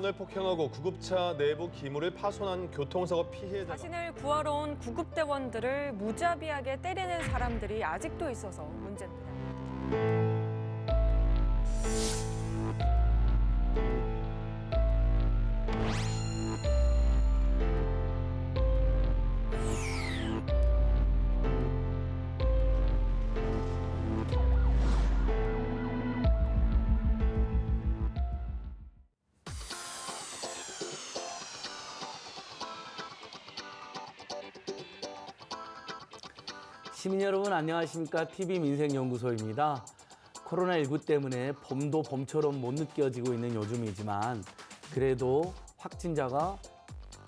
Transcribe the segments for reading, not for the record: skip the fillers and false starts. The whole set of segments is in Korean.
직원을 폭행하고 구급차 내부 기물을 파손한 교통사고 피해자. 자신을 구하러 온 구급대원들을 무자비하게 때리는 사람들이 아직도 있어서 문제입니다. 시민 여러분 안녕하십니까? TV민생연구소입니다. 코로나19 때문에 봄도 봄처럼 못 느껴지고 있는 요즘이지만 그래도 확진자가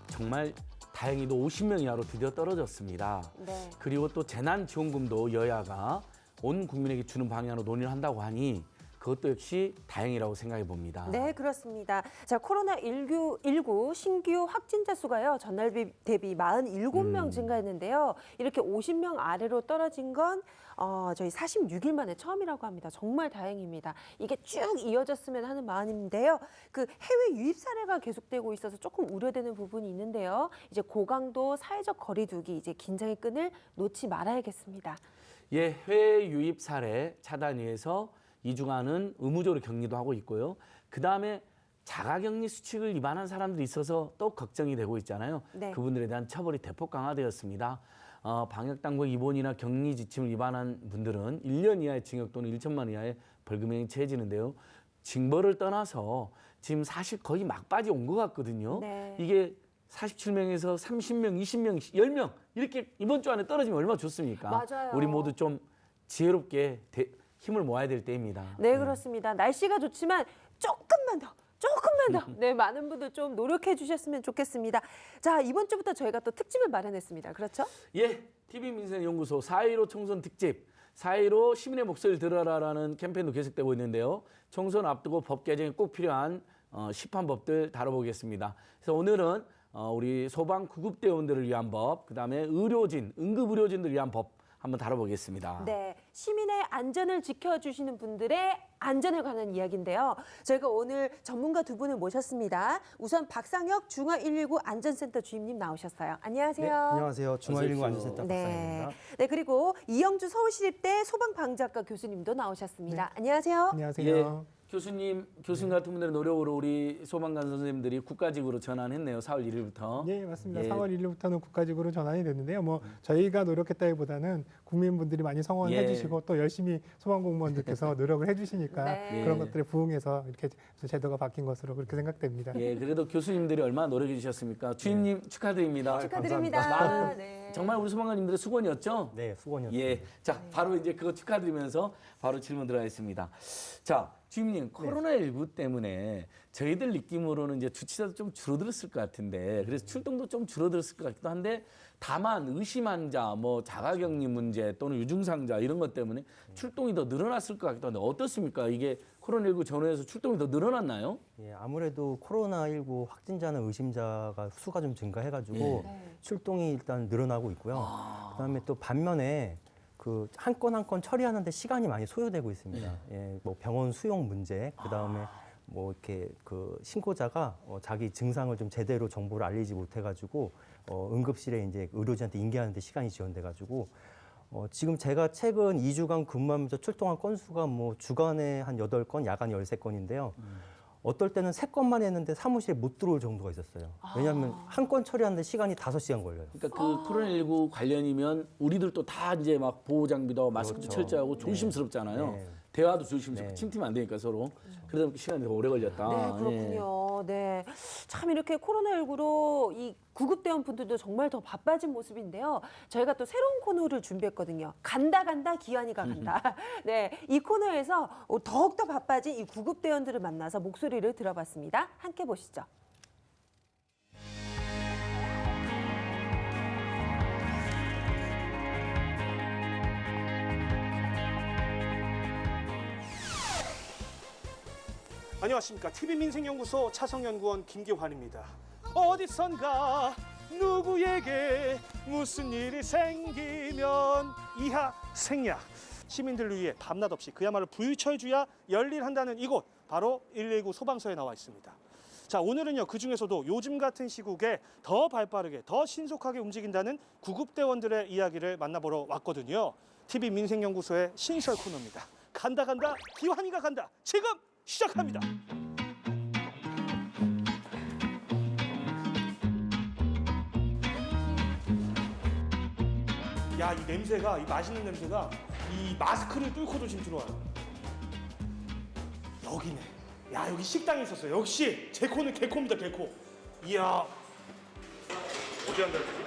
정말 다행히도 50명 이하로 드디어 떨어졌습니다. 네. 그리고 또 재난지원금도 여야가 온 국민에게 주는 방향으로 논의를 한다고 하니 그것도 역시 다행이라고 생각해 봅니다. 네, 그렇습니다. 자, 코로나19 신규 확진자 수가요, 전날 대비 47명 증가했는데요. 이렇게 50명 아래로 떨어진 건 저희 46일 만에 처음이라고 합니다. 정말 다행입니다. 이게 쭉 이어졌으면 하는 마음인데요. 그 해외 유입 사례가 계속되고 있어서 조금 우려되는 부분이 있는데요. 이제 고강도 사회적 거리두기, 이제 긴장의 끈을 놓지 말아야겠습니다. 예, 해외 유입 사례 차단 위해서 2주간은 의무적으로 격리도 하고 있고요. 그다음에 자가격리 수칙을 위반한 사람들이 있어서 또 걱정이 되고 있잖아요. 네. 그분들에 대한 처벌이 대폭 강화되었습니다. 방역당국 입원이나 격리 지침을 위반한 분들은 1년 이하의 징역 또는 1천만 원 이하의 벌금형이 처해지는데요. 징벌을 떠나서 지금 사실 거의 막바지 온 것 같거든요. 네. 이게 47명에서 30명, 20명, 10명 이렇게 이번 주 안에 떨어지면 얼마나 좋습니까? 맞아요. 우리 모두 좀 지혜롭게 힘을 모아야 될 때입니다. 네, 그렇습니다. 날씨가 좋지만 조금만 더. 네, 많은 분들 좀 노력해 주셨으면 좋겠습니다. 자, 이번 주부터 저희가 또 특집을 마련했습니다. 그렇죠? 예, TV민생연구소 4.15 총선 특집 4.15 시민의 목소리를 들어라라는 캠페인도 계속되고 있는데요. 총선 앞두고 법 개정이 꼭 필요한 시판법들 다뤄보겠습니다. 그래서 오늘은 우리 소방 구급대원들을 위한 법, 그다음에 의료진, 응급의료진들을 위한 법 한번 다뤄보겠습니다. 네, 시민의 안전을 지켜주시는 분들의 안전에 관한 이야기인데요. 저희가 오늘 전문가 두 분을 모셨습니다. 우선 박상혁 중화119 안전센터 주임님 나오셨어요. 안녕하세요. 네, 안녕하세요. 중화119 안전센터 네. 박상혁입니다. 네, 그리고 이영주 서울시립대 소방방재학과 교수님도 나오셨습니다. 네. 안녕하세요. 안녕하세요. 교수님 같은 분들의 노력으로 우리 소방관 선생님들이 국가직으로 전환했네요. 4월 1일부터. 네, 맞습니다. 예. 4월 1일부터는 국가직으로 전환이 됐는데요. 뭐 저희가 노력했다기보다는 국민분들이 많이 성원해 예. 주시고 또 열심히 소방공무원들께서 노력을 해 주시니까 네. 그런 것들에 부응해서 이렇게 제도가 바뀐 것으로 그렇게 생각됩니다. 예, 그래도 교수님들이 얼마나 노력해 주셨습니까? 주임님 축하드립니다. 축하드립니다. 많은 네. 정말 우리 소방관님들의 수고였죠? 네, 수고하셨습니다. 예, 자 바로 이제 그거 축하드리면서 바로 질문 들어가겠습니다. 자, 주임님 코로나19 때문에 저희들 느낌으로는 이제 주치자도 좀 줄어들었을 것 같은데 그래서 출동도 좀 줄어들었을 것 같기도 한데 다만 의심 환자, 뭐 자가격리 문제 또는 유증상자 이런 것 때문에 출동이 더 늘어났을 것 같기도 한데 어떻습니까? 이게 코로나19 전후에서 출동이 더 늘어났나요? 예, 아무래도 코로나19 확진자는 의심자가 수가 좀 증가해가지고 출동이 일단 늘어나고 있고요. 그다음에 또 반면에 그 한 건 한 건 처리하는데 시간이 많이 소요되고 있습니다. 예, 뭐 병원 수용 문제, 그다음에 뭐 이렇게 그 신고자가 자기 증상을 좀 제대로 정보를 알리지 못해가지고 응급실에 이제 의료진한테 인계하는데 시간이 지연돼가지고 지금 제가 최근 2주간 근무하면서 출동한 건수가 뭐 주간에 한 8건, 야간 13건인데요. 어떨 때는 3건만 했는데 사무실에 못 들어올 정도가 있었어요. 왜냐하면 한 건 처리하는데 시간이 5시간 걸려요. 그러니까 그 코로나19 관련이면 우리들도 다 이제 막 보호 장비도 마스크도 그렇죠. 철저하고 조심스럽잖아요. 네. 대화도 조심스럽고 네. 침투면 안 되니까 서로. 그러다 보니까 시간이 더 오래 걸렸다. 네, 예. 그렇군요. 네. 참 이렇게 코로나19로 이 구급대원 분들도 정말 더 바빠진 모습인데요. 저희가 또 새로운 코너를 준비했거든요. 간다 기환이가 간다. 네, 이 코너에서 더욱더 바빠진 이 구급대원들을 만나서 목소리를 들어봤습니다. 함께 보시죠. 안녕하십니까. TV민생연구소 차성연구원 김기환입니다. 어디선가 누구에게 무슨 일이 생기면 이하 생략. 시민들을 위해 밤낮 없이 그야말로 불철주야 열일한다는 이곳 바로 119 소방서에 나와 있습니다. 자, 오늘은요, 그 중에서도 요즘 같은 시국에 더 발빠르게, 더 신속하게 움직인다는 구급대원들의 이야기를 만나보러 왔거든요. TV 민생연구소의 신설 코너입니다. 간다 간다 기환이가 간다. 지금 시작합니다. 야, 이 냄새가, 이 맛있는 냄새가 이 마스크를 뚫고도 지금 들어와요. 여기네. 야, 여기 식당이 있었어요. 역시 제 코는 개코입니다, 개코. 이야. 어디 앉아야 되지?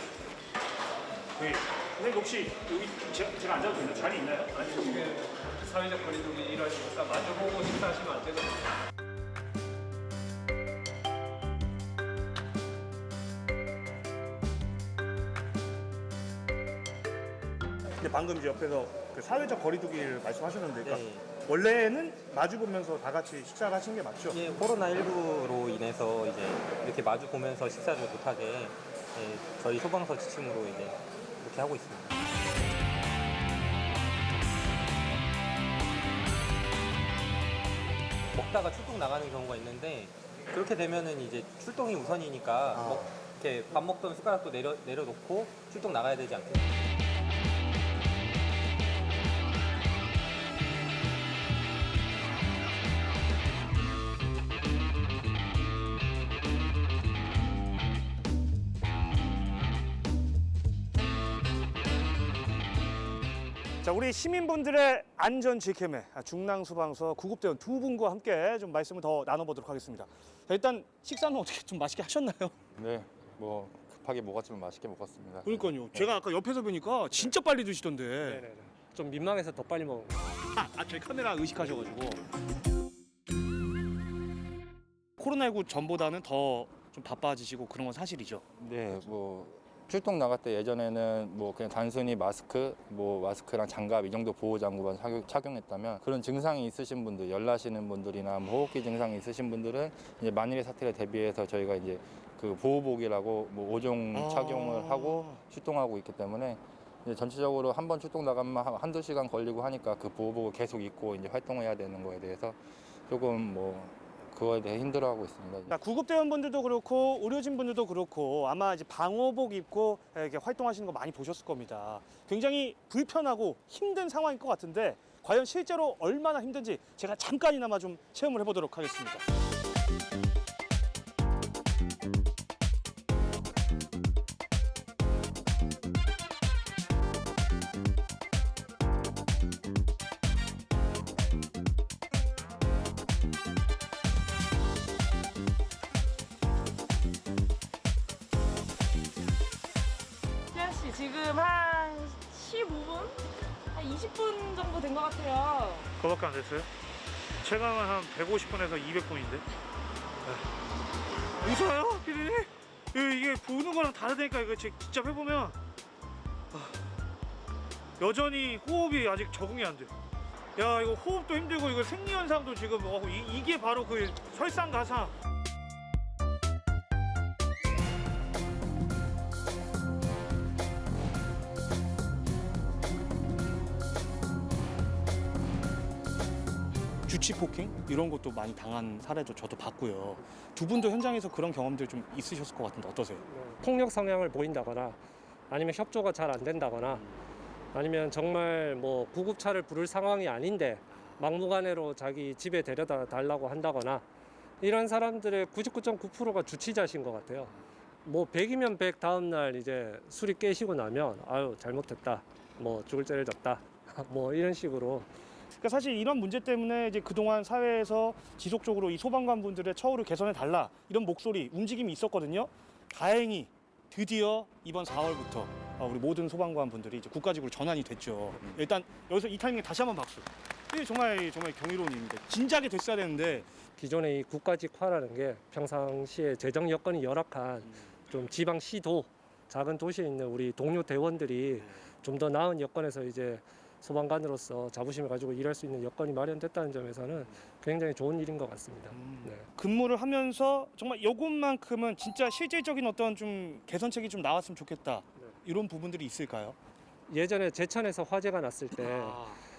저기, 선생님 혹시 여기 제가 앉아도 되나요? 자리 있나요? 아니 지금 사회적 거리두기 일하시니까 마주보고 식사하시면 안 되거든요. 근데 방금 이제 옆에서 그 사회적 거리두기를 말씀하셨는데, 그러니까 원래는 마주 보면서 다 같이 식사를 하시는 게 맞죠? 예, 코로나19로 인해서 이제 이렇게 마주 보면서 식사를 못하게 저희 소방서 지침으로 이제 이렇게 하고 있습니다. 먹다가 출동 나가는 경우가 있는데 그렇게 되면은 이제 출동이 우선이니까 이렇게 밥 먹던 숟가락도 내려놓고 출동 나가야 되지 않겠습니까? 자, 우리 시민분들의 안전 지킴에 중랑소방서 구급대원 두 분과 함께 좀 말씀을 더 나눠보도록 하겠습니다. 자, 일단 식사는 어떻게 좀 맛있게 하셨나요? 네, 뭐 급하게 먹었지만 맛있게 먹었습니다. 그러니까요. 제가 아까 옆에서 보니까 진짜 빨리 드시던데. 네네네. 좀 민망해서 더 빨리 먹은 거. 제 카메라 의식하셔가지고. 코로나19 전보다는 더 좀 바빠지시고 그런 건 사실이죠. 네, 뭐 출동 나갈 때 예전에는 뭐 그냥 단순히 마스크랑 장갑 이 정도 보호 장구만 착용했다면 그런 증상이 있으신 분들, 열나시는 분들이나 뭐 호흡기 증상이 있으신 분들은 이제 만일의 사태를 대비해서 저희가 이제 그 보호복이라고 뭐 5종 착용을 하고 출동하고 있기 때문에 이제 전체적으로 한 번 출동 나가면 한두 시간 걸리고 하니까 그 보호복을 계속 입고 이제 활동해야 되는 거에 대해서 조금 뭐 그거에 대해 힘들어하고 있습니다. 자, 구급대원분들도 그렇고 의료진분들도 그렇고 아마 이제 방호복 입고 이렇게 활동하시는 거 많이 보셨을 겁니다. 굉장히 불편하고 힘든 상황일 것 같은데 과연 실제로 얼마나 힘든지 제가 잠깐이나마 좀 체험을 해보도록 하겠습니다. 지금 한 15분? 한 20분 정도 된 것 같아요. 그거밖에 안 됐어요? 체감은 한 150분에서 200분인데. 무서워요, 피디님? 이게 보는 거랑 다르다니까. 이거 직접 해보면 여전히 호흡이 아직 적응이 안 돼. 야, 이거 호흡도 힘들고 이거 생리현상도 지금 이게 바로 그 설상가상. 주치 폭행 이런 것도 많이 당한 사례도 저도 봤고요. 두 분도 현장에서 그런 경험들 좀 있으셨을 것 같은데 어떠세요? 폭력 성향을 보인다거나 아니면 협조가 잘 안 된다거나 아니면 정말 뭐 구급차를 부를 상황이 아닌데 막무가내로 자기 집에 데려다 달라고 한다거나 이런 사람들의 99.9%가 주치자신 것 같아요. 뭐 100이면 100 다음 날 이제 술이 깨시고 나면 아유 잘못했다, 뭐 죽을 죄를 졌다, 뭐 이런 식으로. 그러니까 사실 이런 문제 때문에 이제 그동안 사회에서 지속적으로 이 소방관 분들의 처우를 개선해 달라 이런 목소리, 움직임이 있었거든요. 다행히 드디어 이번 4월부터 우리 모든 소방관 분들이 이제 국가직으로 전환이 됐죠. 일단 여기서 이 타이밍에 다시 한번 박수. 이게 정말 경이로운 일입니다. 진작에 됐어야 되는데 기존의 이 국가직화라는 게 평상시에 재정 여건이 열악한 좀 지방 시도 작은 도시에 있는 우리 동료 대원들이 좀 더 나은 여건에서 이제 소방관으로서 자부심을 가지고 일할 수 있는 여건이 마련됐다는 점에서는 굉장히 좋은 일인 것 같습니다. 네. 근무를 하면서 정말 이것만큼은 진짜 실질적인 어떤 좀 개선책이 좀 나왔으면 좋겠다. 이런 부분들이 있을까요? 예전에 제천에서 화재가 났을 때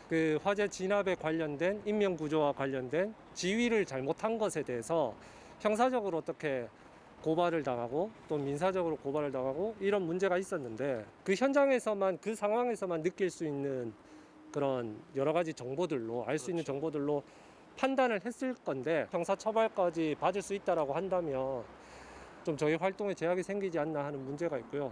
그 화재 진압에 관련된 인명 구조와 관련된 지휘를 잘못한 것에 대해서 형사적으로 어떻게 고발을 당하고 또 민사적으로 고발을 당하고 이런 문제가 있었는데 그 현장에서만 그 상황에서만 느낄 수 있는 그런 여러 가지 정보들로 알 수 있는 정보들로 판단을 했을 건데 형사처벌까지 받을 수 있다라고 한다면 좀 저희 활동에 제약이 생기지 않나 하는 문제가 있고요.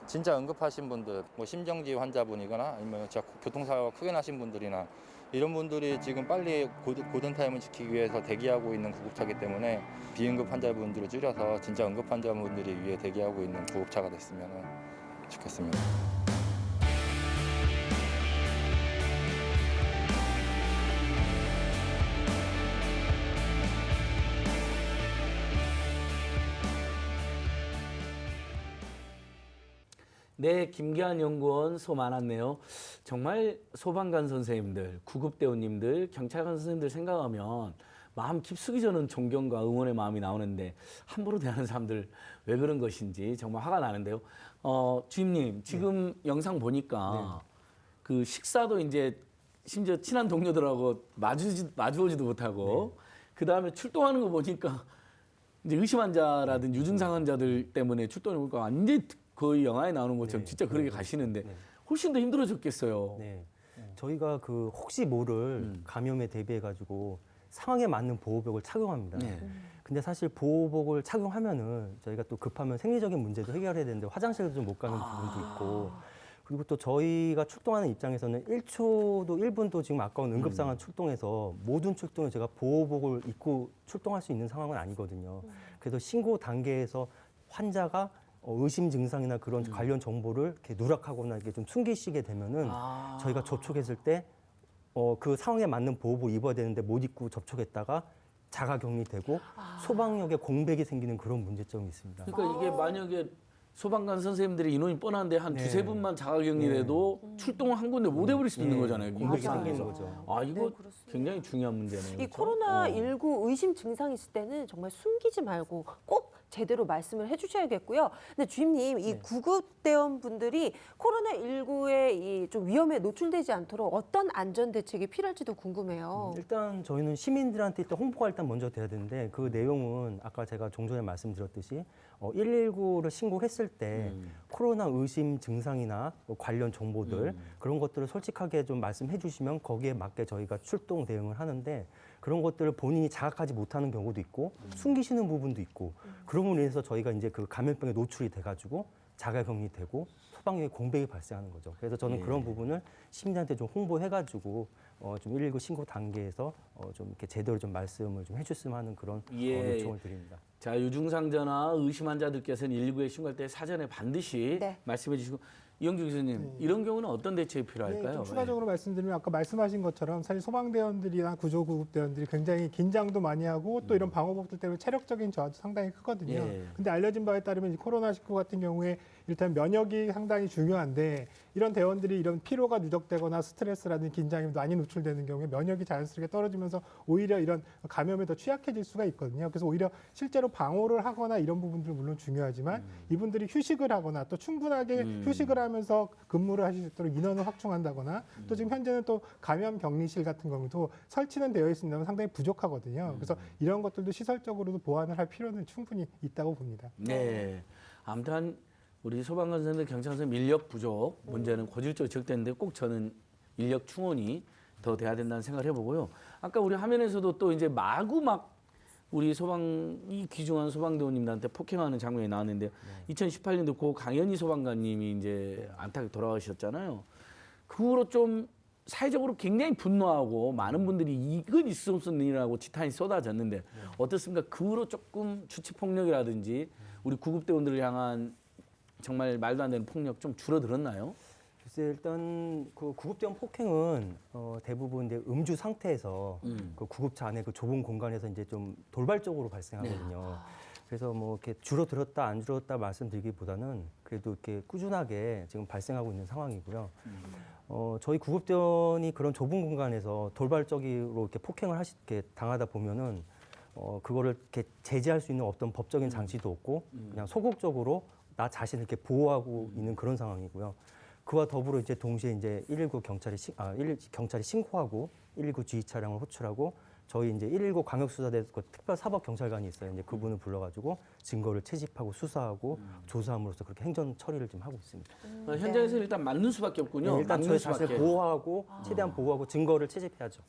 진짜 응급하신 분들, 뭐 심정지 환자분이거나 아니면 진짜 교통사고가 크게 나신 분들이나 이런 분들이 지금 빨리 고든타임을 지키기 위해서 대기하고 있는 구급차이기 때문에 비응급 환자분들을 줄여서 진짜 응급 환자분들이 위해 대기하고 있는 구급차가 됐으면 좋겠습니다. 네, 김기한 연구원 수고 많았네요. 정말 소방관 선생님들, 구급대원님들, 경찰관 선생님들 생각하면 마음 깊숙이 저는 존경과 응원의 마음이 나오는데 함부로 대하는 사람들 왜 그런 것인지 정말 화가 나는데요. 주임님, 지금 영상 보니까 그 식사도 이제 심지어 친한 동료들하고 마주오지도 못하고 그 다음에 출동하는 거 보니까 이제 의심 환자라든지 유증상 환자들 때문에 출동해 보니까 완전히 거의 영화에 나오는 것처럼 진짜 그렇게 가시는데 훨씬 더 힘들어졌겠어요. 네. 저희가 그 혹시 모를 감염에 대비해 가지고 상황에 맞는 보호복을 착용합니다. 근데 사실 보호복을 착용하면은 저희가 또 급하면 생리적인 문제도 해결해야 되는데 화장실도 좀 못 가는 부분도 있고 그리고 또 저희가 출동하는 입장에서는 1초도 1분도 지금 아까운 응급상황 출동해서 모든 출동에 제가 보호복을 입고 출동할 수 있는 상황은 아니거든요. 그래서 신고 단계에서 환자가 의심 증상이나 그런 관련 정보를 이렇게 누락하거나 이렇게 좀 숨기시게 되면은 저희가 접촉했을 때 그 상황에 맞는 보호복 입어야 되는데 못 입고 접촉했다가 자가격리되고 소방력에 공백이 생기는 그런 문제점이 있습니다. 그러니까 이게 만약에 소방관 선생님들이 인원이 뻔한데 한 두세 분만 자가격리돼도 출동을 한 군데 못 해버릴 수 있는 거잖아요. 공백이 생기는 거죠. 이거 굉장히 중요한 문제네요. 이 그렇죠? 코로나19 의심 증상 있을 때는 정말 숨기지 말고 꼭 제대로 말씀을 해주셔야겠고요. 근데 주임님, 이 구급대원 분들이 코로나19의 이 좀 위험에 노출되지 않도록 어떤 안전 대책이 필요할지도 궁금해요. 일단 저희는 시민들한테 일단 홍보가 일단 먼저 돼야 되는데 그 내용은 아까 제가 종전에 말씀드렸듯이 119를 신고했을 때 코로나 의심 증상이나 관련 정보들 그런 것들을 솔직하게 좀 말씀해 주시면 거기에 맞게 저희가 출동 대응을 하는데 그런 것들을 본인이 자각하지 못하는 경우도 있고 숨기시는 부분도 있고 그럼으로 인해서 저희가 이제 그 감염병에 노출이 돼가지고 자가격리되고 소방력에 공백이 발생하는 거죠. 그래서 저는 그런 부분을 시민들한테 좀 홍보해가지고 좀 119 신고 단계에서 좀 이렇게 제대로 좀 말씀을 좀 해줬으면 하는 그런 요청을 드립니다. 자, 유증상자나 의심 환자들께서는 119에 신고할 때 사전에 반드시 말씀해 주시고 이영주 교수님, 이런 경우는 어떤 대책이 필요할까요? 좀 추가적으로 말씀드리면 아까 말씀하신 것처럼 사실 소방대원들이나 구조구급대원들이 굉장히 긴장도 많이 하고 또 이런 방호복들 때문에 체력적인 저하도 상당히 크거든요. 근데 알려진 바에 따르면 이 코로나19 같은 경우에 일단 면역이 상당히 중요한데 이런 대원들이 이런 피로가 누적되거나 스트레스라든지 긴장이 많이 노출되는 경우에 면역이 자연스럽게 떨어지면서 오히려 이런 감염에 더 취약해질 수가 있거든요. 그래서 오히려 실제로 방호를 하거나 이런 부분들은 물론 중요하지만 이분들이 휴식을 하거나 또 충분하게 휴식을 하면서 근무를 하실 수 있도록 인원을 확충한다거나 또 지금 현재는 또 감염 격리실 같은 경우도 설치는 되어 있습니다만 상당히 부족하거든요. 그래서 이런 것들도 시설적으로도 보완을 할 필요는 충분히 있다고 봅니다. 네. 아무튼 우리 소방관 선생님들, 경찰 선생님 인력 부족 문제는 고질적으로 지적되는데 꼭 저는 인력 충원이 더 돼야 된다는 생각을 해보고요. 아까 우리 화면에서도 또 이제 마구 막 우리 이 귀중한 소방대원님들한테 폭행하는 장면이 나왔는데 2018년도 고 강현희 소방관님이 이제 안타깝게 돌아가셨잖아요. 그 후로 좀 사회적으로 굉장히 분노하고 많은 분들이 이건 있을 수 없는 일이라고 지탄이 쏟아졌는데 어떻습니까? 그 후로 조금 주치폭력이라든지 우리 구급대원들을 향한 정말 말도 안 되는 폭력 좀 줄어들었나요? 글쎄 일단 그 구급대원 폭행은 대부분 이제 음주 상태에서 그 구급차 안에 그 좁은 공간에서 이제 좀 돌발적으로 발생하거든요. 그래서 뭐 이렇게 줄어들었다 안 줄어들었다 말씀드리기보다는 그래도 이렇게 꾸준하게 지금 발생하고 있는 상황이고요. 저희 구급대원이 그런 좁은 공간에서 돌발적으로 이렇게 폭행을 이렇게 당하다 보면은 그거를 이렇게 제재할 수 있는 어떤 법적인 장치도 없고 그냥 소극적으로 나 자신을 이렇게 보호하고 있는 그런 상황이고요. 그와 더불어 이제 동시에 이제 119 경찰이 신고하고 119 지휘 차량을 호출하고 저희 이제 119 광역수사대 그 특별사법경찰관이 있어요. 이제 그분을 불러가지고 증거를 채집하고 수사하고 조사함으로써 그렇게 행정 처리를 좀 하고 있습니다. 현장에서 일단 맞는 수밖에 없군요. 네, 일단 막는 저희 자신을 수밖에. 보호하고 최대한 보호하고 증거를 채집해야죠.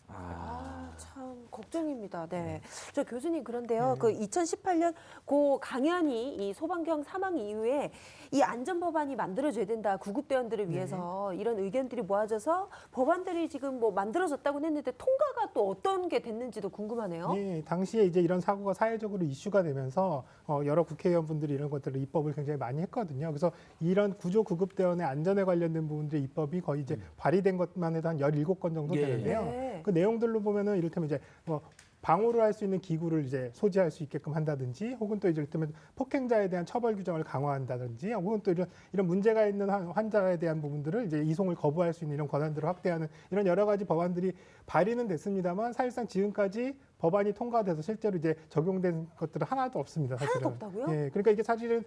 참 걱정입니다. 네. 저 교수님 그런데요. 그 2018년 고 강연이 이 소방경 사망 이후에 이 안전법안이 만들어져야 된다. 구급대원들을 위해서 이런 의견들이 모아져서 법안들이 지금 뭐 만들어졌다고 했는데 통과가 또 어떤 게 됐는지도 궁금하네요. 예, 당시에 이제 이런 사고가 사회적으로 이슈가 되면서 여러 국회의원분들이 이런 것들을 입법을 굉장히 많이 했거든요. 그래서 이런 구조 구급대원의 안전에 관련된 부분들의 입법이 거의 이제 발의된 것만 해도 한 17건 정도 예. 되는데요. 네. 그 내용들로 보면은 이를테면 이제 뭐 방호를 할 수 있는 기구를 이제 소지할 수 있게끔 한다든지, 혹은 또 이를테면 폭행자에 대한 처벌 규정을 강화한다든지, 혹은 또 이런 문제가 있는 환자에 대한 부분들을 이제 이송을 거부할 수 있는 이런 권한들을 확대하는 이런 여러 가지 법안들이 발의는 됐습니다만 사실상 지금까지 법안이 통과돼서 실제로 이제 적용된 것들은 하나도 없습니다. 사실은. 하나도 없다고요? 예, 그러니까 이게 사실은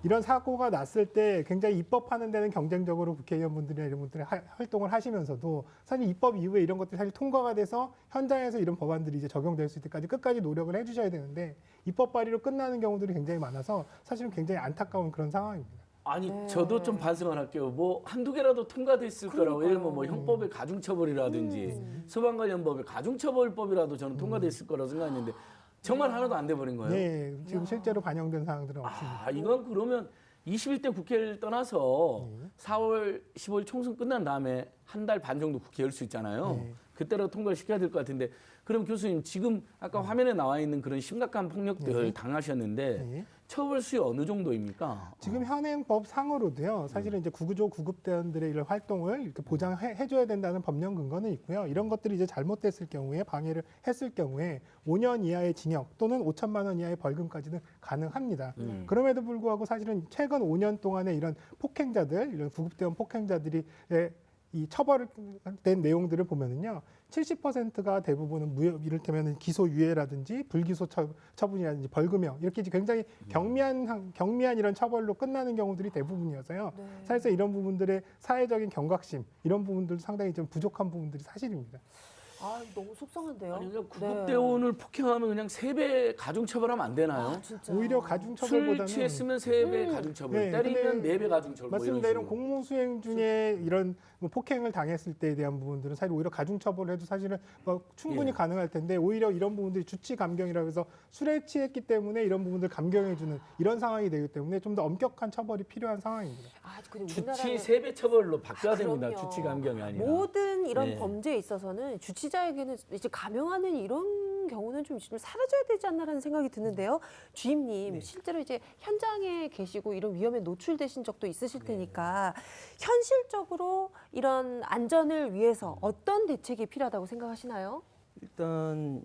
이런 사고가 났을 때 굉장히 입법하는 데는 경쟁적으로 국회의원분들이나 이런 분들이 활동을 하시면서도 사실 입법 이후에 이런 것들이 사실 통과가 돼서 현장에서 이런 법안들이 이제 적용될 수 있을 때까지 끝까지 노력을 해주셔야 되는데 입법 발의로 끝나는 경우들이 굉장히 많아서 사실은 굉장히 안타까운 그런 상황입니다. 아니 저도 좀 반성을 할게요. 뭐 한두 개라도 통과됐을 거라고. 예를 들면 뭐 형법의 가중처벌이라든지 소방관련법의 가중처벌법이라도 저는 통과됐을 거라고 생각했는데 정말 하나도 안 돼 버린 거예요. 네, 지금 실제로 반영된 사항들은 없습니다. 아, 이건 그러면 21대 국회를 떠나서 4월 15일 총선 끝난 다음에 한 달 반 정도 국회 열 수 있잖아요. 네. 그때라도 통과를 시켜야 될 것 같은데, 그럼 교수님 지금 아까 화면에 나와 있는 그런 심각한 폭력들 당하셨는데 네. 처벌 수위 어느 정도입니까? 지금 현행법 상으로도요. 사실은 이제 구조 구급대원들의 이런 활동을 이렇게 보장해줘야 된다는 법령 근거는 있고요. 이런 것들이 이제 잘못됐을 경우에 방해를 했을 경우에 5년 이하의 징역 또는 5천만 원 이하의 벌금까지는 가능합니다. 그럼에도 불구하고 사실은 최근 5년 동안에 이런 폭행자들, 이런 구급대원 폭행자들이 이 처벌된 내용들을 보면은요. 70%가 대부분은 무혐의, 이를테면 기소유예라든지 불기소 처분이라든지 벌금형 이렇게 굉장히 경미한 이런 처벌로 끝나는 경우들이 대부분이어서요. 사실상 이런 부분들의 사회적인 경각심 이런 부분들도 상당히 좀 부족한 부분들이 사실입니다. 아, 너무 속상한데요. 아니, 그러니까 구급대원을 폭행하면 그냥 3배 가중처벌하면 안 되나요? 아, 진짜. 오히려 술 가중처벌보다는 취했으면 3배 가중처벌, 네, 때리면 근데 4배 가중처벌. 맞습니다. 이런 식으로. 공무 수행 중에 이런 뭐 폭행을 당했을 때에 대한 부분들은 사실 오히려 가중처벌을 해도 사실은 뭐 충분히 예. 가능할 텐데 오히려 이런 부분들이 주치 감경이라고 해서 술에 취했기 때문에 이런 부분들 감경해주는 이런 상황이 되기 때문에 좀 더 엄격한 처벌이 필요한 상황입니다. 아, 근데 주치 우리나라는 3배 처벌로 바뀌어야 됩니다. 그럼요. 주치 감경이 아니라. 모든 이런 네. 범죄에 있어서는 주치자에게는 이제 감형하는 이런 경우는 좀 사라져야 되지 않나라는 생각이 드는데요. 주임님, 실제로 이제 현장에 계시고 이런 위험에 노출되신 적도 있으실 테니까 현실적으로 이런 안전을 위해서 어떤 대책이 필요하다고 생각하시나요? 일단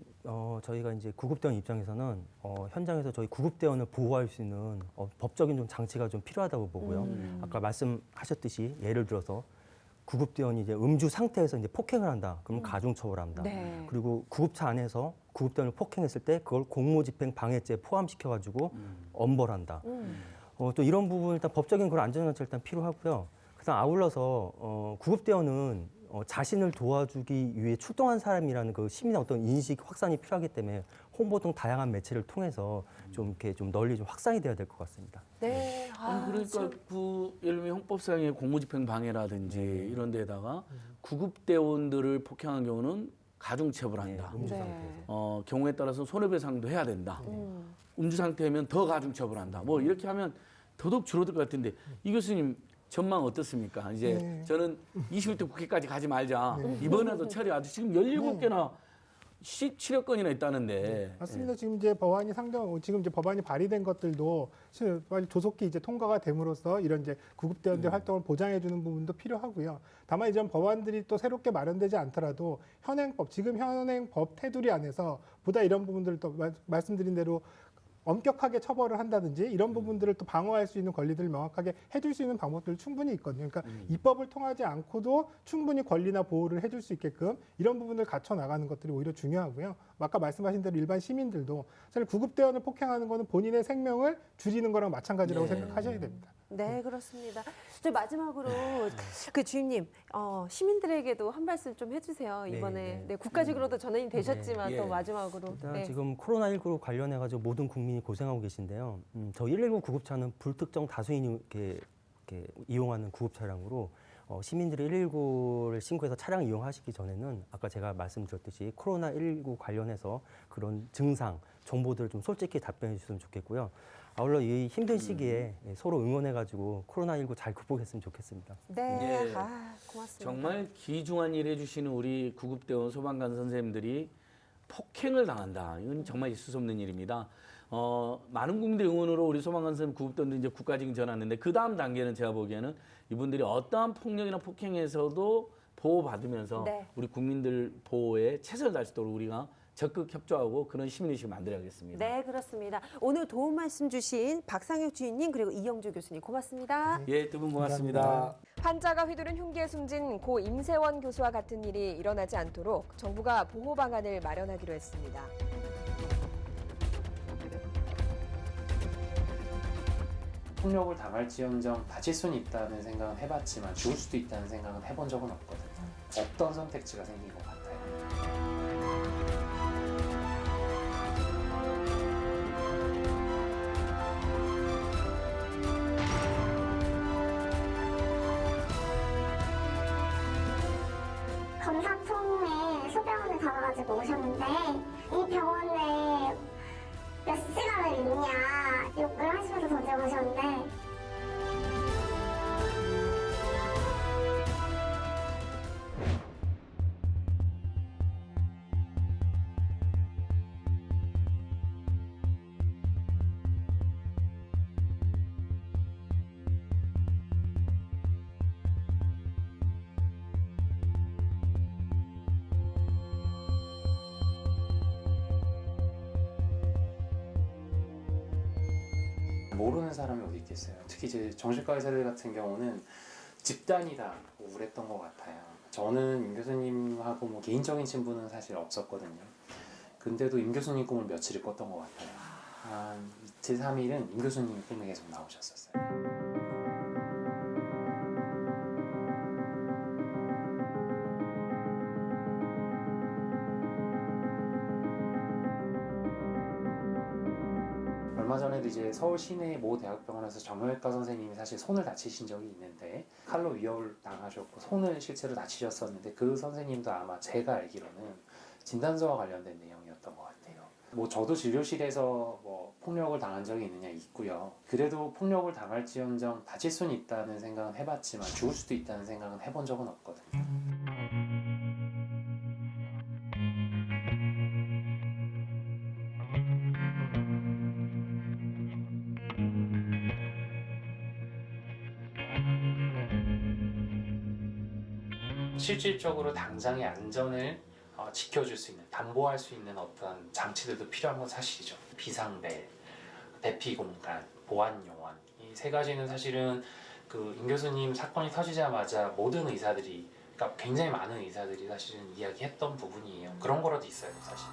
저희가 이제 구급대원 입장에서는 현장에서 저희 구급대원을 보호할 수 있는 법적인 좀 장치가 좀 필요하다고 보고요. 아까 말씀하셨듯이 예를 들어서 구급대원이 이제 음주 상태에서 이제 폭행을 한다. 그러면 가중처벌합니다. 네. 그리고 구급차 안에서 구급대원을 폭행했을 때 그걸 공무집행 방해죄에 포함시켜가지고 엄벌한다. 또 이런 부분 일단 법적인 그런 안전장치 일단 필요하고요. 그다음 아울러서 구급대원은 자신을 도와주기 위해 출동한 사람이라는 그 시민의 어떤 인식 확산이 필요하기 때문에 홍보 등 다양한 매체를 통해서 좀 이렇게 좀 널리 좀 확산이 돼야 될 것 같습니다. 네. 아니, 그러니까 예를 들면 형법상의 공무집행 방해라든지 이런 데다가 구급대원들을 폭행한 경우는 가중처벌한다. 음주 네. 상태에서. 경우에 따라서 손해배상도 해야 된다. 음주 상태면 더 가중처벌한다. 뭐 이렇게 하면 더더욱 줄어들 것 같은데 이 교수님 전망 어떻습니까? 이제 네. 저는 21대 국회까지 가지 말자. 이번에도 처리 아주 지금 17개나 17여 건이나 있다는데. 맞습니다. 지금 이제 지금 이제 법안이 발의된 것들도 조속히 이제 통과가 됨으로써 이런 이제 구급대원들 활동을 보장해주는 부분도 필요하고요. 다만 이제 법안들이 또 새롭게 마련되지 않더라도 지금 현행법 테두리 안에서 보다 이런 부분들을 또 말씀드린 대로 엄격하게 처벌을 한다든지 이런 부분들을 또 방어할 수 있는 권리들을 명확하게 해줄 수 있는 방법들 충분히 있거든요. 그러니까 입법을 통하지 않고도 충분히 권리나 보호를 해줄 수 있게끔 이런 부분을 갖춰 나가는 것들이 오히려 중요하고요. 아까 말씀하신 대로 일반 시민들도 사실 구급대원을 폭행하는 거는 본인의 생명을 줄이는 거랑 마찬가지라고 생각하셔야 됩니다. 네, 그렇습니다. 저 마지막으로 그 주임님, 시민들에게도 한 말씀 좀 해주세요. 이번에 네, 국가직으로도 전환이 되셨지만 네. 또 마지막으로. 일단 네. 지금 코로나19로 관련해가지고 모든 국민이 고생하고 계신데요. 저 119 구급차는 불특정 다수인이 이렇게 이용하는 구급 차량으로 시민들이 119를 신고해서 차량 이용하시기 전에는 아까 제가 말씀드렸듯이 코로나19 관련해서 그런 증상, 정보들을 좀 솔직히 답변해 주셨으면 좋겠고요. 아울러 이 힘든 시기에 서로 응원해가지고 코로나19 잘 극복했으면 좋겠습니다. 네, 예. 고맙습니다. 정말 귀중한 일 해주시는 우리 구급대원 소방관 선생님들이 폭행을 당한다. 이건 정말 있을 수 없는 일입니다. 많은 국민들 응원으로 우리 소방관 선생님 구급대원들 이제 국가직인 전환했는데 그 다음 단계는 제가 보기에는 이분들이 어떠한 폭력이나 폭행에서도 보호받으면서 네. 우리 국민들 보호에 최선을 다할 수 있도록 우리가 적극 협조하고 그런 시민의식을 만들어야겠습니다. 네, 그렇습니다. 오늘 도움 말씀 주신 박상혁 주임님 그리고 이영주 교수님 고맙습니다. 예, 두 분 고맙습니다. 환자가 휘두른 흉기에 숨진 고 임세원 교수와 같은 일이 일어나지 않도록 정부가 보호 방안을 마련하기로 했습니다. 폭력을 당할지언정 다칠 수는 있다는 생각은 해봤지만 죽을 수도 있다는 생각은 해본 적은 없거든요. 없던 선택지가 생긴 것 같아요. 검사총에 소병원을 가봐가지고 오셨는데 이 병원에 몇 시간을 있냐 욕을 하시면서 던져가셨는데 모르는 사람이 어디 있겠어요. 특히 이제 정신과 의사들 같은 경우는 집단이다 우울했던 것 같아요. 저는 임 교수님하고 뭐 개인적인 친분은 사실 없었거든요. 근데도 임 교수님 꿈을 며칠을 꿨던 것 같아요. 한 이틀 3일은 임 교수님 꿈에 계속 나오셨었어요. 얼마 전에도 이제 서울 시내 모 대학병원에서 정형외과 선생님이 사실 손을 다치신 적이 있는데 칼로 위협을 당하셨고 손을 실제로 다치셨었는데 그 선생님도 아마 제가 알기로는 진단서와 관련된 내용이었던 것 같아요. 뭐 저도 진료실에서 뭐 폭력을 당한 적이 있느냐 있고요. 그래도 폭력을 당할지언정 다칠 수는 있다는 생각은 해봤지만 죽을 수도 있다는 생각은 해본 적은 없거든요. 실질적으로 당장의 안전을 지켜줄 수 있는, 담보할 수 있는 어떤 장치들도 필요한 건 사실이죠. 비상벨, 대피 공간, 보안 요원, 이 세 가지는 사실은 그 임 교수님 사건이 터지자마자 모든 의사들이, 그러니까 굉장히 많은 의사들이 사실은 이야기했던 부분이에요. 그런 거라도 있어요, 사실.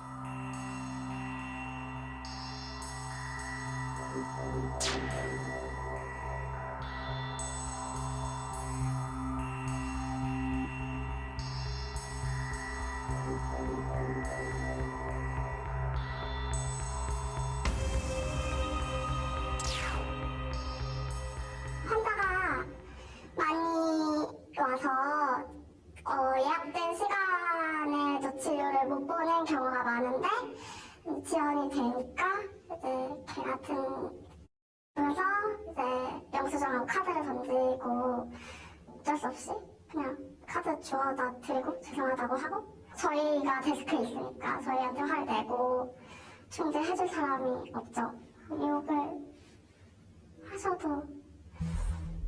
환자가 많이 와서 예약된 시간에 저 치료를 못 보는 경우가 많은데 지연이 되니까 이제 개 같은 그래서 이제 영수증하고 카드를 던지고 어쩔 수 없이 그냥 카드 주워다 드리고 죄송하다고 하고 저희가 데스크에 있으니까 저희한테 화를 내고 중재해줄 사람이 없죠. 욕을 하셔도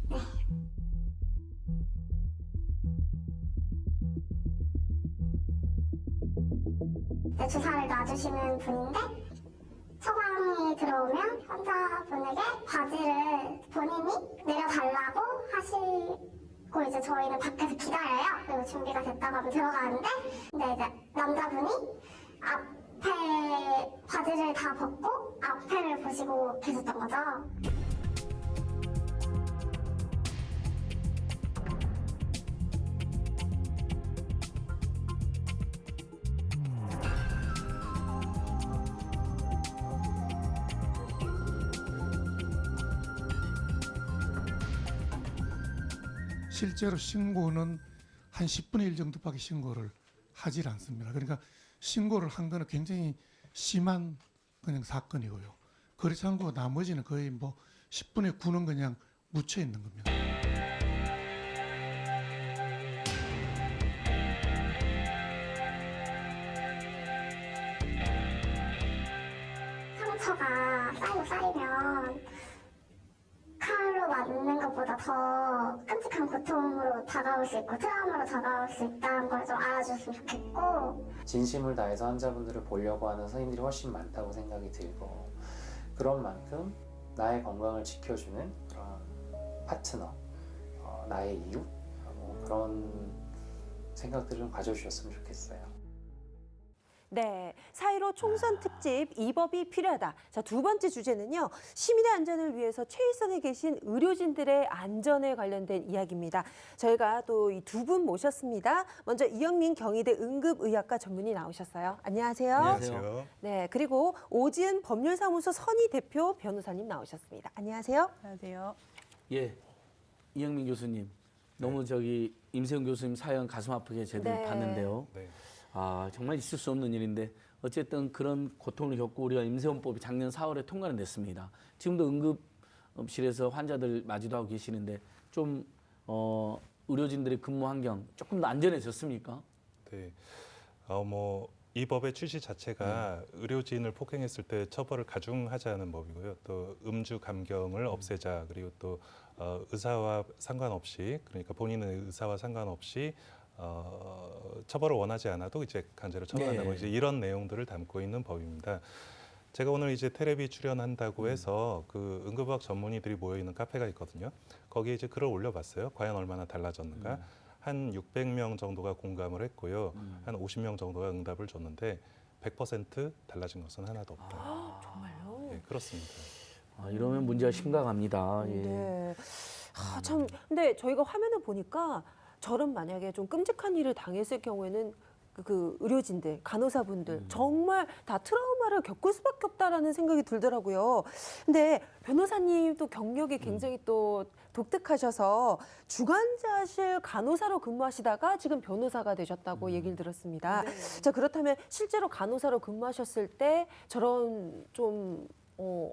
네. 네, 주사를 놔주시는 분인데 처방이 들어오면 환자분에게 바지를 본인이 내려달라고 하시고 이제 저희는 밖에서 기다려요. 그리고 준비가 됐다고 하면 들어가는데 근데 이제 남자분이 앞에 바지를 다 벗고 앞에를 보시고 계셨던 거죠. 실제로 신고는 한 10분의 1 정도밖에 신고를 하질 않습니다. 그러니까 신고를 한 거는 굉장히 심한 그냥 사건이고요. 그렇지 않고 나머지는 거의 뭐 10분의 9는 그냥 묻혀 있는 겁니다. 상처가 쌓이면 칼로 맞는 것보다 더 끔찍한 고통으로 다가올 수 있고 트라우마로 다가올 수 있다는 걸 좀 알아줬으면 좋겠고, 진심을 다해서 환자분들을 보려고 하는 선생님들이 훨씬 많다고 생각이 들고, 그런 만큼 나의 건강을 지켜주는 그런 파트너, 나의 이웃, 그런 생각들을 좀 가져주셨으면 좋겠어요. 네, 4.15 총선 특집 이 법이 필요하다. 자, 두 번째 주제는요. 시민의 안전을 위해서 최일선에 계신 의료진들의 안전에 관련된 이야기입니다. 저희가 또 이 두 분 모셨습니다. 먼저 이영민 경희대 응급의학과 전문의 나오셨어요. 안녕하세요. 안녕하세요. 네, 그리고 오지은 법률사무소 선희 대표 변호사님 나오셨습니다. 안녕하세요. 안녕하세요. 예, 이영민 교수님. 너무 저기 임세훈 교수님 사연 가슴 아프게 저희도 네. 봤는데요. 네. 아, 정말 있을 수 없는 일인데 어쨌든 그런 고통을 겪고 우리가 임세훈법이 작년 4월에 통과는 됐습니다. 지금도 응급실에서 환자들 마주하고 계시는데 좀 의료진들의 근무 환경 조금 더 안전해졌습니까? 네. 이 법의 취지 자체가 의료진을 폭행했을 때 처벌을 가중하자는 법이고요. 또 음주 감경을 없애자, 그리고 또 의사와 상관없이, 그러니까 본인의 의사와 상관없이 처벌을 원하지 않아도 이제 강제로 처벌한다고, 네. 이제 이런 내용들을 담고 있는 법입니다. 제가 오늘 이제 텔레비 출연한다고 해서 그 응급의학 전문의들이 모여 있는 카페가 있거든요. 거기에 이제 글을 올려봤어요. 과연 얼마나 달라졌는가. 한 600명 정도가 공감을 했고요. 한 50명 정도가 응답을 줬는데 100% 달라진 것은 하나도 없다. 정말요? 네, 그렇습니다. 아, 이러면 문제가 심각합니다. 예. 네. 아, 참, 근데 저희가 화면을 보니까 저런 만약에 좀 끔찍한 일을 당했을 경우에는 그 의료진들, 간호사분들 정말 다 트라우마를 겪을 수밖에 없다라는 생각이 들더라고요. 근데 변호사님도 경력이 굉장히 또 독특하셔서 중환자실 간호사로 근무하시다가 지금 변호사가 되셨다고 얘기를 들었습니다. 자, 그렇다면 실제로 간호사로 근무하셨을 때 저런 좀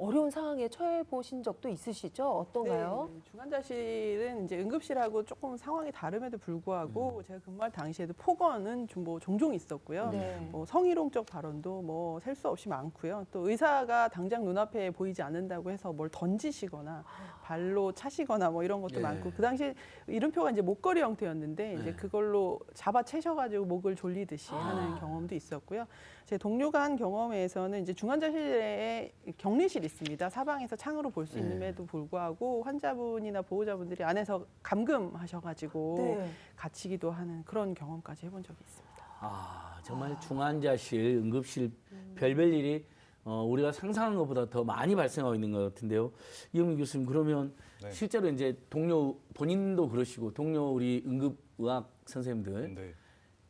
어려운 상황에 처해 보신 적도 있으시죠? 어떤가요? 네, 중환자실은 이제 응급실하고 조금 상황이 다름에도 불구하고 제가 근무할 당시에도 폭언은 좀 종종 있었고요. 네. 뭐 성희롱적 발언도 뭐 셀 수 없이 많고요. 또 의사가 당장 눈앞에 보이지 않는다고 해서 뭘 던지시거나 발로 차시거나 뭐 이런 것도 네. 많고, 그 당시 이름표가 이제 목걸이 형태였는데 이제 그걸로 잡아 채셔가지고 목을 졸리듯이 하는 경험도 있었고요. 제 동료가 한 경험에서는 이제 중환자실에 격리실이 있습니다. 사방에서 창으로 볼 수 있음에도 불구하고 환자분이나 보호자분들이 안에서 감금하셔가지고 네. 갇히기도 하는 그런 경험까지 해본 적이 있습니다. 아, 정말 중환자실, 응급실 별별 일이 우리가 상상한 것보다 더 많이 발생하고 있는 것 같은데요. 이영민 교수님, 그러면 네. 실제로 이제 동료 본인도 그러시고 동료 우리 응급의학 선생님들 네.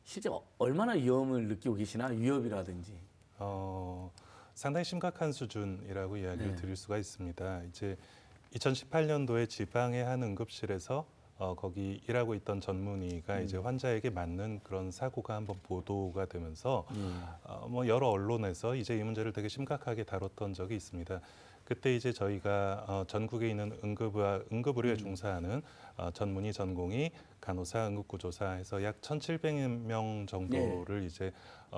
실제 얼마나 위험을 느끼고 계시나, 위협이라든지. 상당히 심각한 수준이라고 이야기를 네. 드릴 수가 있습니다. 이제 2018년도에 지방의 한 응급실에서 거기 일하고 있던 전문의가 이제 환자에게 맞는 그런 사고가 한번 보도가 되면서 뭐 여러 언론에서 이제 이 문제를 되게 심각하게 다뤘던 적이 있습니다. 그때 이제 저희가 전국에 있는 응급의료에 종사하는 전문의, 전공의, 간호사, 응급구조사 해서 약 1,700명 정도를 이제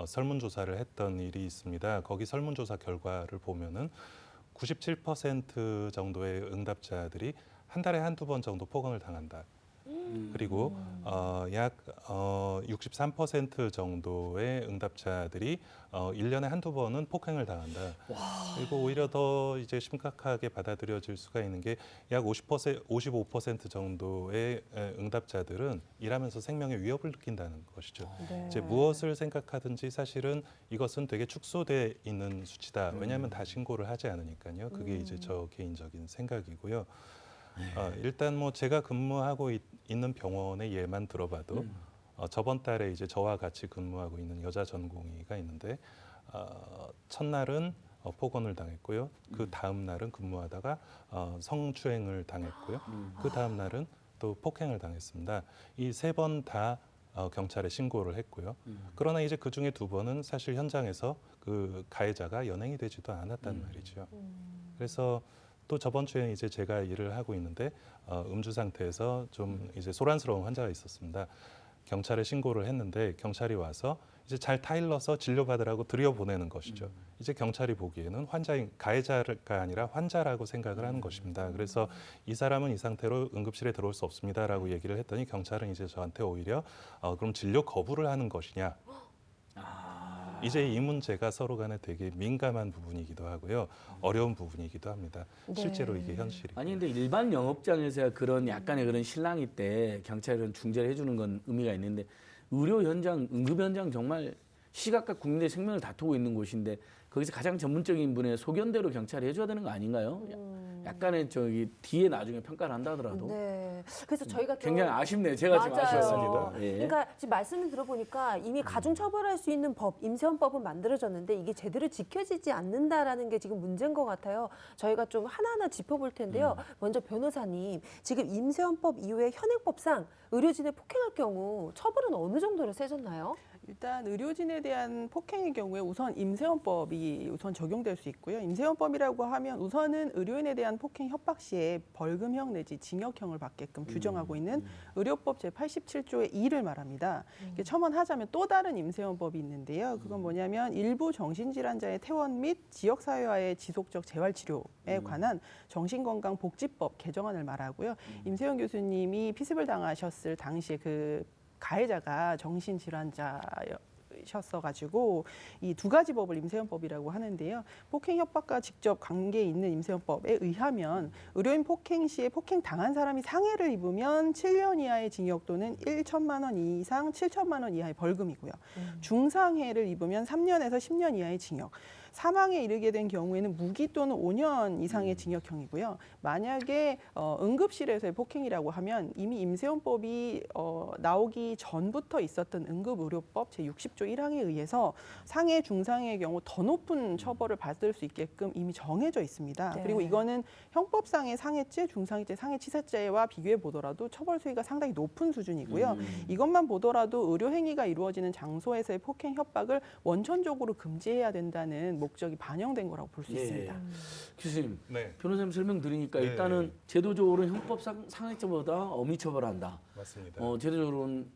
설문조사를 했던 일이 있습니다. 거기 설문조사 결과를 보면은 97% 정도의 응답자들이 한 달에 한두 번 정도 폭언을 당한다. 그리고 약 63% 정도의 응답자들이 1년에 한두 번은 폭행을 당한다. 그리고 오히려 더 이제 심각하게 받아들여질 수가 있는 게 약 55% 정도의 응답자들은 일하면서 생명에 위협을 느낀다는 것이죠. 네. 이제 무엇을 생각하든지 사실은 이것은 되게 축소돼 있는 수치다. 왜냐하면 다 신고를 하지 않으니까요. 그게 이제 저 개인적인 생각이고요. 일단 뭐 제가 근무하고 있는 병원의 예만 들어봐도 저번 달에 이제 저와 같이 근무하고 있는 여자 전공의가 있는데 첫날은 폭언을 당했고요. 그 다음 날은 근무하다가 성추행을 당했고요. 그 다음 날은 또 폭행을 당했습니다. 이 3번 다 경찰에 신고를 했고요. 그러나 이제 그 중에 2번은 사실 현장에서 그 가해자가 연행이 되지도 않았단 말이죠. 그래서 또 저번 주에 이제 제가 일을 하고 있는데 음주 상태에서 좀 이제 소란스러운 환자가 있었습니다. 경찰에 신고를 했는데 경찰이 와서 이제 잘 타일러서 진료받으라고 들여보내는 것이죠. 이제 경찰이 보기에는 환자인 가해자가 아니라 환자라고 생각을 하는 것입니다. 그래서 이 사람은 이 상태로 응급실에 들어올 수 없습니다라고 얘기를 했더니 경찰은 이제 저한테 오히려 그럼 진료 거부를 하는 것이냐. 이제 이 문제가 서로 간에 되게 민감한 부분이기도 하고요. 어려운 부분이기도 합니다. 실제로 이게 현실이에요. 아니 근데 일반 영업장에서야 그런 약간의 그런 실랑이 때 경찰은 중재를 해주는 건 의미가 있는데 의료 현장, 응급 현장 정말 시각과 국민의 생명을 다투고 있는 곳인데 거기서 가장 전문적인 분의 소견대로 경찰이 해줘야 되는 거 아닌가요? 약간의 저기 뒤에 나중에 평가를 한다 하더라도. 네. 그래서 저희가 굉장히 아쉽네요. 제가 지금 아쉬웠습니다. 예. 그러니까 지금 말씀을 들어보니까 이미 가중 처벌할 수 있는 법, 임시헌법은 만들어졌는데 이게 제대로 지켜지지 않는다라는 게 지금 문제인 것 같아요. 저희가 좀 하나하나 짚어볼 텐데요. 먼저 변호사님, 지금 임시헌법 이후에 현행법상 의료진을 폭행할 경우 처벌은 어느 정도로 세졌나요? 일단 의료진에 대한 폭행의 경우에 우선 임세헌법이 우선 적용될 수 있고요. 임세헌법이라고 하면 우선은 의료인에 대한 폭행 협박 시에 벌금형 내지 징역형을 받게끔 규정하고 있는 의료법 제87조의 2를 말합니다. 이게 첨언하자면 또 다른 임세헌법이 있는데요. 그건 뭐냐면 일부 정신질환자의 퇴원 및 지역사회와의 지속적 재활치료에 관한 정신건강복지법 개정안을 말하고요. 임세영 교수님이 피습을 당하셨을 당시에 그 가해자가 정신질환자였어가지고 이 2가지 법을 임세헌법이라고 하는데요. 폭행 협박과 직접 관계 있는 임세헌법에 의하면 의료인 폭행 시에 폭행 당한 사람이 상해를 입으면 7년 이하의 징역 또는 1천만 원 이상 7천만 원 이하의 벌금이고요. 중상해를 입으면 3년에서 10년 이하의 징역. 사망에 이르게 된 경우에는 무기 또는 5년 이상의 징역형이고요. 만약에 응급실에서의 폭행이라고 하면 이미 임세헌법이 나오기 전부터 있었던 응급의료법 제60조 1항에 의해서 상해, 중상해의 경우 더 높은 처벌을 받을 수 있게끔 이미 정해져 있습니다. 네. 그리고 이거는 형법상의 상해죄, 중상해죄, 상해치사죄와 비교해 보더라도 처벌 수위가 상당히 높은 수준이고요. 이것만 보더라도 의료행위가 이루어지는 장소에서의 폭행, 협박을 원천적으로 금지해야 된다는 목적이 반영된 거라고 볼 수 있습니다. 교수님, 네. 변호사님 설명 들으니까 네. 일단은 제도적으로는 형법상 상해죄보다 엄히 처벌한다. 맞습니다. 제도적으로는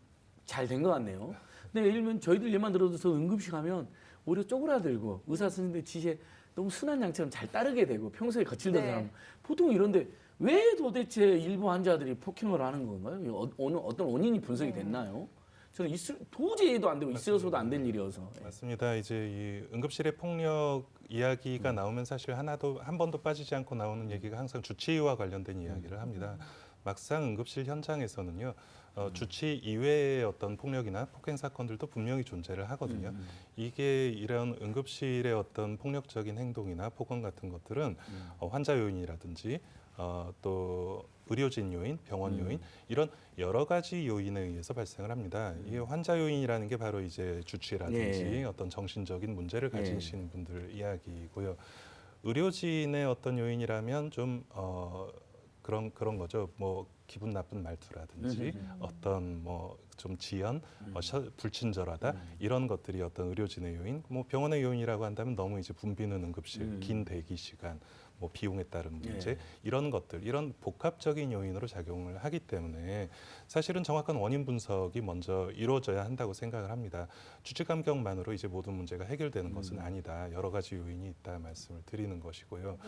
잘 된 것 같네요. 근데 예를 들면 저희들 예만 들어도 응급실 가면 오히려 쪼그라들고 의사 선생님들 지시에 너무 순한 양처럼 잘 따르게 되고 평소에 거칠던 사람 보통 이런데 왜 도대체 일부 환자들이 폭행을 하는 건가요? 어떤 원인이 분석이 됐나요? 저는 도저히도 안 되고 있어서도 안 될 일이어서. 맞습니다. 이제 이 응급실의 폭력 이야기가 나오면 사실 한 번도 빠지지 않고 나오는 얘기가 항상 주치의와 관련된 이야기를 합니다. 막상 응급실 현장에서는요. 주치 이외의 어떤 폭력이나 폭행 사건들도 분명히 존재를 하거든요. 이게 이런 응급실의 어떤 폭력적인 행동이나 폭언 같은 것들은 환자 요인이라든지 또 의료진 요인, 병원 요인 이런 여러 가지 요인에 의해서 발생을 합니다. 이게 환자 요인이라는 게 바로 이제 주치라든지 어떤 정신적인 문제를 가지신 분들 이야기고요. 의료진의 어떤 요인이라면 좀 그런 거죠. 뭐 기분 나쁜 말투라든지 어떤 뭐 좀 지연, 불친절하다 이런 것들이 어떤 의료진의 요인, 뭐 병원의 요인이라고 한다면 너무 이제 붐비는 응급실, 긴 대기 시간, 뭐 비용에 따른 문제 이런 것들, 이런 복합적인 요인으로 작용을 하기 때문에 사실은 정확한 원인 분석이 먼저 이루어져야 한다고 생각을 합니다. 주치 감경만으로 이제 모든 문제가 해결되는 것은 아니다. 여러 가지 요인이 있다 말씀을 드리는 것이고요.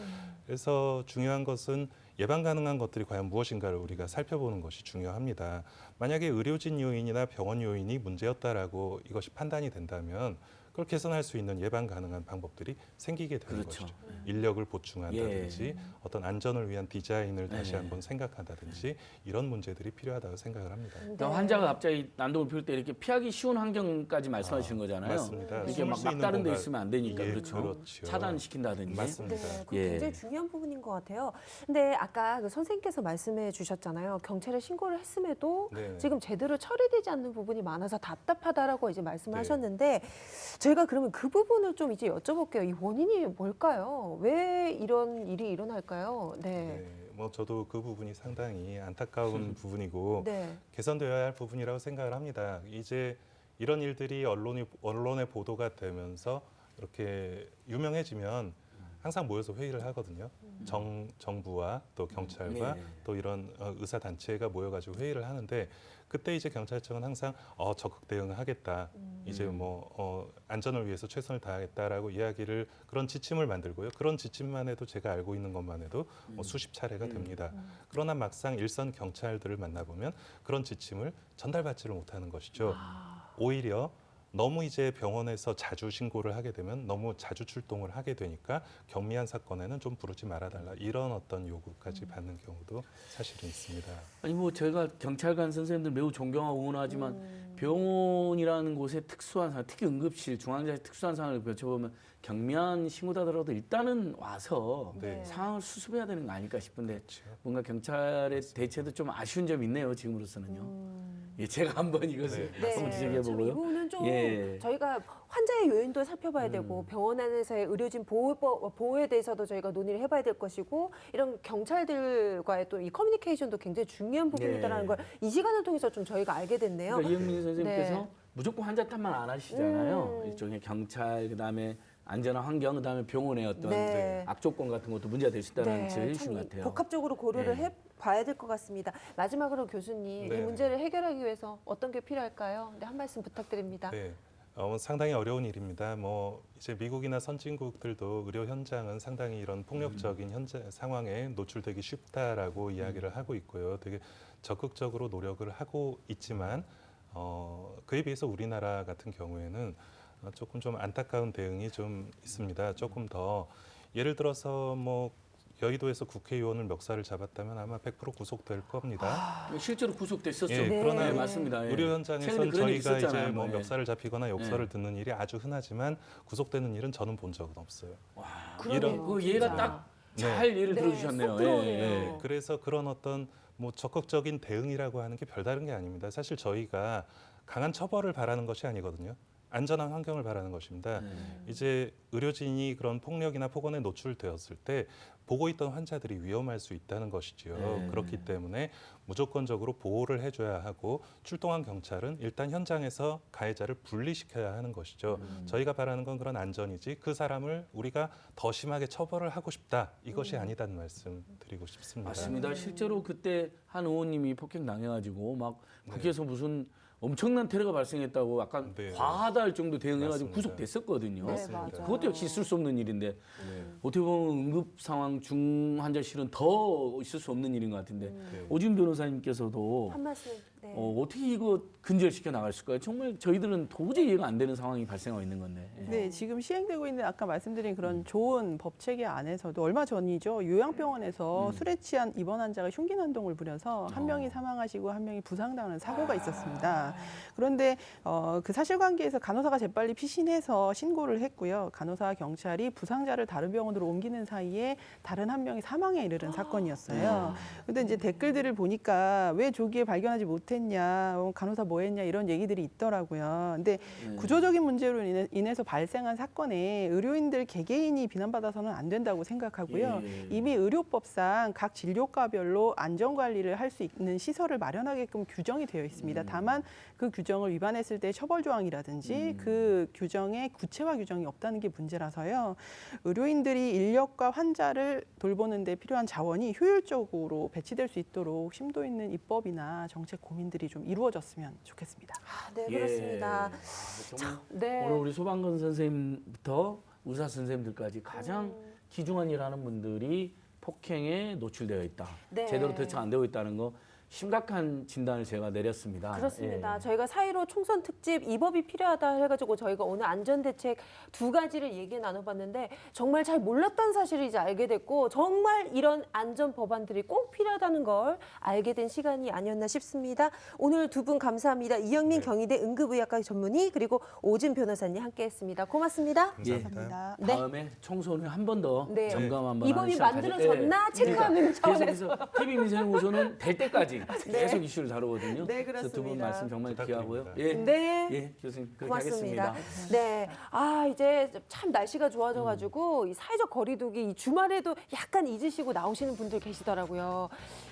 그래서 중요한 것은 예방 가능한 것들이 과연 무엇인가를 우리가 살펴보는 것이 중요합니다. 만약에 의료진 요인이나 병원 요인이 문제였다라고 이것이 판단이 된다면 그걸 개선할 수 있는 예방 가능한 방법들이 생기게 되는 것이죠. 인력을 보충한다든지 어떤 안전을 위한 디자인을 다시 한번 생각한다든지 이런 문제들이 필요하다고 생각을 합니다. 그러니까 환자가 갑자기 난동을 피울 때 이렇게 피하기 쉬운 환경까지 말씀하시는 거잖아요. 맞습니다. 이렇게 막다른 데 있으면 안 되니까 그렇죠. 차단시킨다든지. 맞습니다. 네, 그거 굉장히 중요한 부분인 것 같아요. 근데 아까 그 선생님께서 말씀해 주셨잖아요. 경찰에 신고를 했음에도 지금 제대로 처리되지 않는 부분이 많아서 답답하다라고 이제 말씀하셨는데 저희가 그러면 그 부분을 좀 이제 여쭤볼게요. 이 원인이 뭘까요? 왜 이런 일이 일어날까요? 뭐 저도 그 부분이 상당히 안타까운 부분이고 네. 개선되어야 할 부분이라고 생각을 합니다. 이제 이런 일들이 언론에 보도가 되면서 이렇게 유명해지면 항상 모여서 회의를 하거든요. 정부와 또 경찰과 네. 또 이런 의사 단체가 모여가지고 회의를 하는데 그때 이제 경찰청은 항상 적극 대응하겠다. 이제 뭐 안전을 위해서 최선을 다하겠다라고 이야기를 그런 지침을 만들고요. 그런 지침만 해도 제가 알고 있는 것만 해도 뭐 수십 차례가 됩니다. 그러나 막상 일선 경찰들을 만나보면 그런 지침을 전달받지를 못하는 것이죠. 오히려 너무 이제 병원에서 자주 신고를 하게 되면 너무 자주 출동을 하게 되니까 경미한 사건에는 좀 부르지 말아달라 이런 어떤 요구까지 받는 경우도 사실은 있습니다. 아니 뭐 제가 경찰관 선생님들 매우 존경하고 응원하지만 병원이라는 곳에 특수한 상황, 특히 응급실, 중환자실 특수한 상황을 거쳐보면 경미한 신고다더라도 일단은 와서 네. 상황을 수습해야 되는 거 아닐까 싶은데 뭔가 경찰의 대체도 좀 아쉬운 점이 있네요, 지금으로서는요. 예, 제가 한번 이것을 네. 한번 참 지적해보고요. 이거는 좀 예. 저희가 환자의 요인도 살펴봐야 되고 병원 안에서의 의료진 보호에 대해서도 저희가 논의를 해봐야 될 것이고 이런 경찰들과의 또 이 커뮤니케이션도 굉장히 중요한 부분이다라는 걸 이 시간을 통해서 좀 저희가 알게 됐네요. 그러니까 이영민 선생님께서 네. 무조건 환자 탓만 안 하시잖아요. 일종의 경찰, 그다음에 안전한 환경, 그다음에 병원의 어떤 네. 악조건 같은 것도 문제가 될 수 있다는 네, 지적을 참 해주신 것 같아요. 복합적으로 고려를 네. 해봐야 될 것 같습니다. 마지막으로 교수님 네. 이 문제를 해결하기 위해서 어떤 게 필요할까요? 네, 한 말씀 부탁드립니다. 네. 상당히 어려운 일입니다. 뭐 이제 미국이나 선진국들도 의료 현장은 상당히 이런 폭력적인 상황에 노출되기 쉽다라고 이야기를 하고 있고요. 되게 적극적으로 노력을 하고 있지만 그에 비해서 우리나라 같은 경우에는 조금 좀 안타까운 대응이 좀 있습니다. 조금 더 예를 들어서 뭐 여의도에서 국회의원을 멱살을 잡았다면 아마 100% 구속될 겁니다. 실제로 구속됐었죠. 예, 네. 그러나 네, 맞습니다. 예. 의료 현장에서는 최근에 그런 일이 저희가 이제 있었잖아요. 뭐 예. 멱살을 잡히거나 욕설을 네. 듣는 일이 아주 흔하지만 구속되는 일은 저는 본 적은 없어요. 그러네요. 그 예가 딱 잘 예를 들어주셨네요. 쏙 들어오네요. 예. 그래서 그런 어떤 뭐 적극적인 대응이라고 하는 게 별다른 게 아닙니다. 사실 저희가 강한 처벌을 바라는 것이 아니거든요. 안전한 환경을 바라는 것입니다. 이제 의료진이 그런 폭력이나 폭언에 노출되었을 때 보고 있던 환자들이 위험할 수 있다는 것이지요. 그렇기 때문에 무조건적으로 보호를 해줘야 하고 출동한 경찰은 일단 현장에서 가해자를 분리시켜야 하는 것이죠. 저희가 바라는 건 그런 안전이지 그 사람을 우리가 더 심하게 처벌을 하고 싶다 이것이 아니다는 말씀 드리고 싶습니다. 맞습니다. 실제로 그때 한 의원님이 폭행 당해가지고 막 국회에서 무슨 엄청난 테러가 발생했다고 약간 과하다 할 정도 대응해가지고 맞습니다. 구속됐었거든요. 네, 맞아요. 그것도 역시 있을 수 없는 일인데 어떻게 보면 응급 상황 중환자실은 더 있을 수 없는 일인 것 같은데 오진 변호사님께서도 한 말씀. 네. 어떻게 이거 근절시켜 나갈 수 있을까요? 정말 저희들은 도저히 이해가 안 되는 상황이 발생하고 있는 건데. 예. 네, 지금 시행되고 있는 아까 말씀드린 그런 좋은 법 체계 안에서도 얼마 전이죠. 요양병원에서 술에 취한 입원 환자가 흉기 난동을 부려서 한 명이 사망하시고 한 명이 부상당하는 사고가 있었습니다. 그런데 그 사실관계에서 간호사가 재빨리 피신해서 신고를 했고요. 간호사와 경찰이 부상자를 다른 병원으로 옮기는 사이에 다른 한 명이 사망에 이르는 사건이었어요. 근데 이제 댓글들을 보니까 왜 조기에 발견하지 못했냐, 간호사 뭐 했냐 이런 얘기들이 있더라고요. 근데 구조적인 문제로 인해서 발생한 사건에 의료인들 개개인이 비난받아서는 안 된다고 생각하고요. 이미 의료법상 각 진료과별로 안전관리를 할 수 있는 시설을 마련하게끔 규정이 되어 있습니다. 다만 그 규정을 위반했을 때 처벌 조항이라든지 그 규정에 구체화 규정이 없다는 게 문제라서요. 의료인들이 인력과 환자를 돌보는 데 필요한 자원이 효율적으로 배치될 수 있도록 심도 있는 입법이나 정책 고민들이 좀 이루어졌으면 좋겠습니다. 네, 그렇습니다. 정말 네. 오늘 우리 소방관 선생님부터 의사 선생님들까지 가장 귀중한 일하는 분들이 폭행에 노출되어 있다. 네. 제대로 대처 안 되고 있다는 거 심각한 진단을 제가 내렸습니다. 그렇습니다. 예. 저희가 4.15 총선 특집 이 법이 필요하다 해가지고 저희가 오늘 안전대책 2가지를 얘기 나눠봤는데 정말 잘 몰랐던 사실을 이제 알게 됐고 정말 이런 안전 법안들이 꼭 필요하다는 걸 알게 된 시간이 아니었나 싶습니다. 오늘 두 분 감사합니다. 이영민 경희대 응급의학과 전문의 그리고 오진 변호사님 함께했습니다. 고맙습니다. 감사합니다. 네. 다음에 총선 후에 한 번 더 네. 점검 한번 이 하는 법이 시간 만들어졌나 그러니까 체크하는 차원에서 계속해서 TV 민생 우선은 될 때까지 때까지 계속 이슈를 다루거든요. 네, 그래서 두 분 그렇습니다. 말씀 정말 귀하고요. 부탁드립니다. 예, 네. 예, 교수님 그렇게 고맙습니다. 하겠습니다. 네. 아, 이제 참 날씨가 좋아져가지고 이 사회적 거리두기 이 주말에도 약간 잊으시고 나오시는 분들 계시더라고요.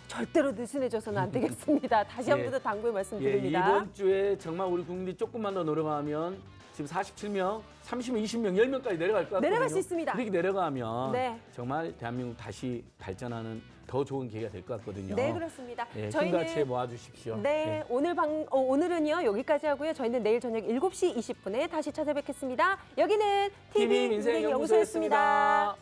절대로 느슨해져서는 안 되겠습니다. 다시 한 번 더 당부의 말씀드립니다. 이번 주에 정말 우리 국민들이 조금만 더 노력하면 지금 47명, 30명, 20명, 10명까지 내려갈 것 같거든요. 내려갈 수 있습니다. 그렇게 내려가면 네. 정말 대한민국 다시 발전하는 더 좋은 기회가 될 것 같거든요. 네, 그렇습니다. 예, 저희는 힘같이 모아주십시오. 네, 오늘은요 여기까지 하고요. 저희는 내일 저녁 7시 20분에 다시 찾아뵙겠습니다. 여기는 TV 민생연구소였습니다.